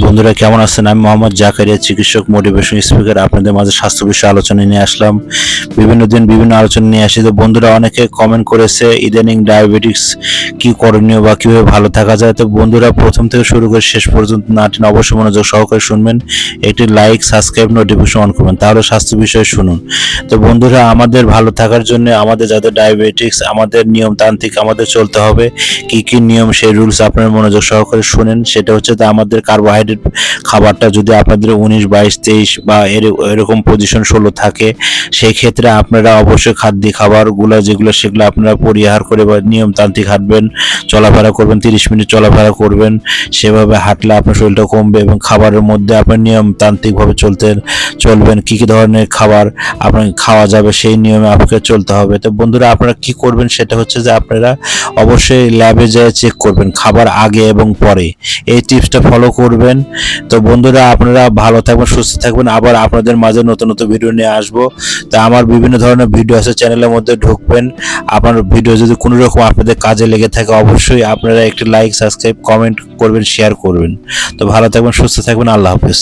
বন্ধুরা কেমন আছেন? আমি মোহাম্মদ জাকারিয়া, চিকিৎসক, মোটিভেশন স্পিকার। আপনাদের মাঝে স্বাস্থ্য বিষয়ে আলোচনা নিয়ে আসলাম। বিভিন্ন দিন বিভিন্ন আলোচনা নিয়ে আসি। তো বন্ধুরা অনেকে কমেন্ট করেছে ইদানিং ডায়াবেটিক্স কি করণীয় বা কিভাবে ভালো থাকা যায়। তো বন্ধুরা প্রথম থেকে শুরু করে শেষ পর্যন্ত নাটিন অবশ্যই মনোযোগ সহকারে শুনবেন। একটি লাইক, সাবস্ক্রাইব, নোটিফিকেশন অন করবেন, তাহলে স্বাস্থ্য বিষয়ে শুনুন। তো বন্ধুরা আমাদের ভালো থাকার জন্য আমাদের যাদের ডায়াবেটিক্স, আমাদের নিয়মতান্ত্রিক আমাদের চলতে হবে। কি কি নিয়ম, সেই রুলস আপনারা মনোযোগ সহকারে শুনেন। সেটা হচ্ছে যে আমাদের কার্বোহাইড্রেট খাবারটা যদি আপনাদের 19, 22, 23 বা এরকম পজিশন 16 থাকে, সেই ক্ষেত্রে আপনারা অবশ্যই খাদ্য খাবারগুলো যেগুলো সেগুলো আপনারা পরিহার করে বা নিয়মতান্ত্রিক হাঁটবেন, চলাফেরা করবেন, 30 মিনিট চলাফেরা করবেন। সেভাবে হাঁটলে আপনার শরীরটা কমবে এবং খাবারের মধ্যে আপনার নিয়মতান্ত্রিকভাবে চলবেন। কি কি ধরনের খাবার আপনার খাওয়া যাবে সেই নিয়মে আপনাকে চলতে হবে। তো বন্ধুরা আপনারা কি করবেন সেটা হচ্ছে যে আপনারা অবশ্যই ল্যাবে যেয়ে চেক করবেন খাবার আগে এবং পরে। এই টিপসটা ফলো করবেন। তো বন্ধুরা আপনারা ভালো থাকবেন, সুস্থ থাকবেন। আবার আপনাদের মাঝে নতুন নতুন ভিডিও নিয়ে আসবো। তা আমার বিভিন্ন ধরনের ভিডিও আছে, চ্যানেলের মধ্যে ঢুকবেন। আপনার ভিডিও যদি কোনো রকম আপনাদের কাজে লেগে থাকে অবশ্যই আপনারা একটি লাইক, সাবস্ক্রাইব, কমেন্ট করবেন, শেয়ার করবেন। তো ভালো থাকবেন, সুস্থ থাকবেন। আল্লাহ হাফেজ।